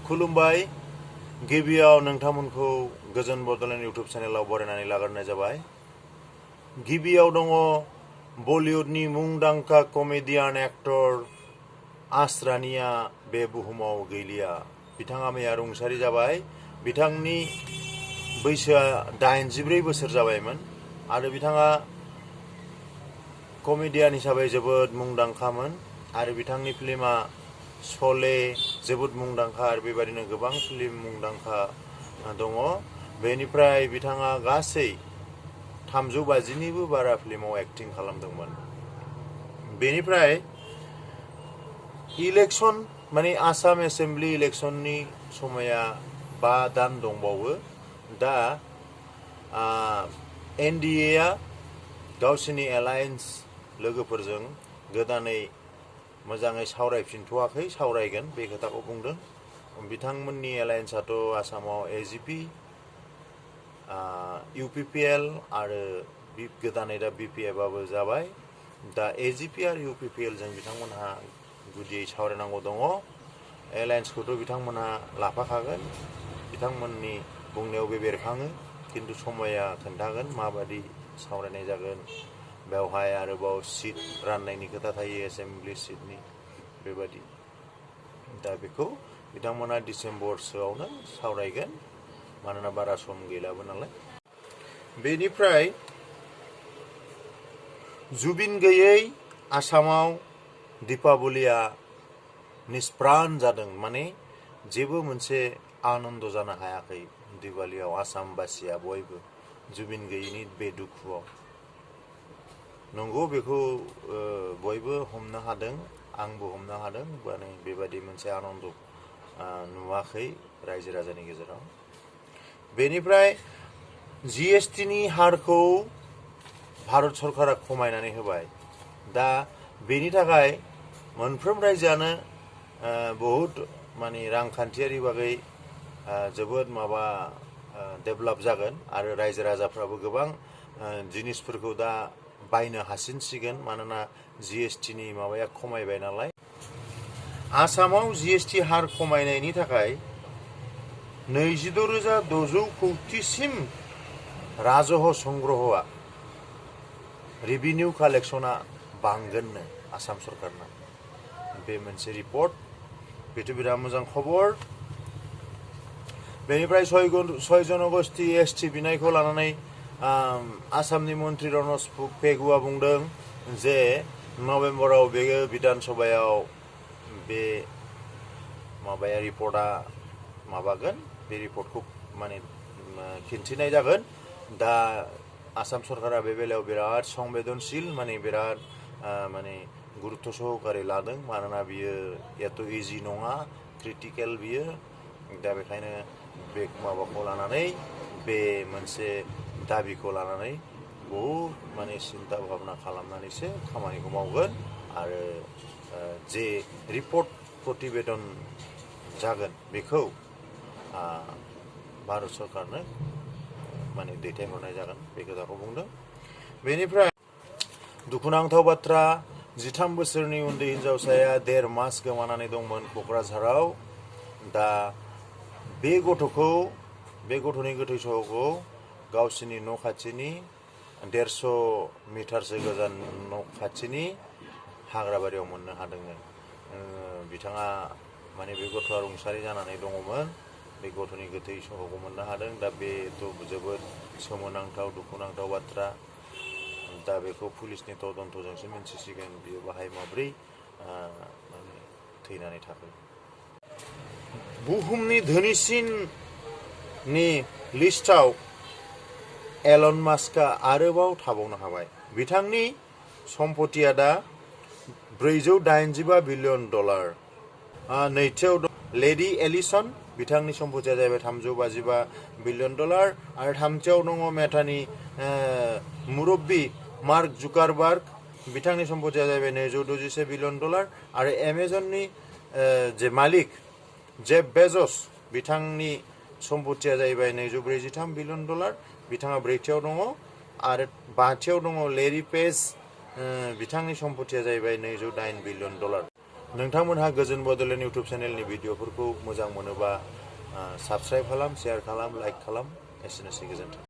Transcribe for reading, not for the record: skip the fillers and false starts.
खुलुमबाय गिबियाव नोंथांमोनखौ गोजोन बड'लेण्ड इउट्युब चेनेलाव बरायनानै लाग्रोनाय जाबाय। गिबियाव दङ बलिउडनि मुंदांखा कमेडियान एक्टर आस्रानिया बे बुहुमाव गैलिया। बिथाङा मैया रुंसारि जाबाय। बिथांनि बैसोआ 84 बोसोर जाबायमोन आरो बिथाङा कमेडियान हिसाबै जोबोद मुंदांखामोन आरो बिथांनि फिल्मा शले जोबोद मुंदांखा आरो बेबायदिनो गोबां फिल्म मुंदांखा दङ। बेनिफ्राय बिथाङा गासै 350निबो बारा फिल्माव एक्टिं खालामदोंमोन। बेनिफ्राय इलेक्शन माने आसाम एसेम्बली इलेक्शननि समाया 5 दान दंबावो। दा एनडिएआ गावसिनि एलायन्स लोगोफोरजों गोदानै मोजाङै सावरायफिनथ'वाखै, सावरायगोन बे खोथाखौ बुंदों। बिथांमोननि एलायन्सआथ' आसामाव एजिपि, इउपिपिएल आरो गोदानै दा बिपिएफआबो जाबाय। दा एजिपि आरो इउपिपिएलजों बिथांमोनहा गुदियै सावरायनांगौ दङ। एलायन्सखौथ' बिथांमोनहा लाफाखागोन, बिथांमोननि बुंनायाव बे बेरखाङो, खिन्थु समाया खोन्थागोन माबादि सावरायनाय जागोन। बेवहाय आरोबाव सिट राननायनि खोथा थायो, एसेम्बलि सिटनि बेबादि। दा बेखौ बिथांमोना डिसेम्बरसोआवनो सावरायगोन, मानोना बारा सम गैलाबो नालाय। बेनिफ्राय जुबिन गैयै आसामाव दीपावलिया निष्प्रान जादों, माने जेबो मोनसे आनन्द जानो हायाखै दिवालियाव आसामबासिया बयबो जुबिन गैयैनि बे दुखुआव। नंगौ, बेखौ बयबो हमनो हादों, आंबो हमनो हादों, माने बेबादि मोनसे आनन्द नुवाखै रायजो राजानि गेजेराव। बेनिफ्राय जिएसटिनि हारखौ भारत सरकारा खमायनानै होबाय। दा बेनि थाखाय मोनफ्रोम रायजोआनो बहुद माने रांखान्थियारि बागै जोबोद डेभेलप जागोन आरो रायजो राजाफ्राबो गोबां जिनिसफोरखौ दा बायनो हासिनसिगोन, मानोना जिएसटिनि माबाया खमायबाय नालाय। आसामाव जिएसटि हार खमायनायनि थाखाय 26,600 कौटिसिम राजह संग्रहआ रेभिनिउ कालेक्सना बांगोननो आसाम सरकारना। बे मोनसे रिपर्ट, बेथ' बिराद मोजां खबर। बेनिफ्राय 6 जनगोष्ठी एसटि बिनायखौ लानानै आसामनि मन्त्रि रनज पेगुआ बुंदों जे नभेम्बराव बे बिधान सभायाव बे रिपर्टआ माबागोन, बे रिपर्टखौ माने खिन्थिनाय जागोन। दा आसाम सरकारा बे बेलायाव बिराद संवेदनशील, माने बिराद माने गुरुत्व सहकारै लादों, मानोना बियो एथ' इजि नङा, क्रिटिकेल बियो। दा बेखायनो बे माबाखौ लानानै, बे मोनसे दाबिखौ लानानै बहुद माने सिन्था भाबना खालामनानैसो खामानिखौ मावगोन आरो जे रिपर्ट प्रतिवेदन जागोन बेखौ भारत सरकारनो माने दैथायहरनाय जागोन, बे खोथाखौ बुंदों। बेनिफ्राय दुखुनांथाव बाथ्रा, 13 बोसोरनि उन्दै हिन्जावसाया 1.5 मास गोमानानै दंमोन क'क्राझाराव। दा बे गथ'नि गोथै सह'खौ गावसिनि न' खाथिनि 150 मिटारसो गोजान न' खाथिनि हाग्राबारियाव मोननो हादोंनो। बिथाङा माने बे गथ'आ रुंसारि जानानै दङमोन, बे गथ'नि गोथै सह'खौ मोननो हादों। दा बेथ' जोबोद सोमोनांथाव, दुखुनांथाव बाथ्रा। दा बेखौ पुलिसनि तदन्तजोंसो मिन्थिसिगोन बियो बाहाय माब्रै माने थैनानै थाखो। बुहुमनि धोनिसिननि लिस्टआव एलन मास्कआ आरोबाव थाबावनो हाबाय। बिथांनि सम्पथिया दा $485 बिलियन। नैथियाव दं लेडि एलिसन, बिथांनि सम्पथिया जाहैबाय $355 बिलियन आरो थामथियाव दङ मेटानि मुरब्बी मार्क जुकारबार्ग, बिथांनि सम्पथिया जाहैबाय $261 बिलियन आरो एमेजननि जे मालिक जेफ बेजस, बिथांनि सम्पथिया जाहैबाय $243 बिलियन। बिथाङा ब्रैथियाव दङ आरो 5थियाव दङ लेरि पेज, बिथांनि सम्पथिया जाहैबाय $208 बिलियन। नोंथांमोनहा गोजोन बड'लेण्ड इउटुब चेनेलनि भिडिअफोरखौ मोजां मोनोबा साबस्क्राइब खालाम, शेयार खालाम, लाइक खालाम। एसेनोसै, गोजोन्थों।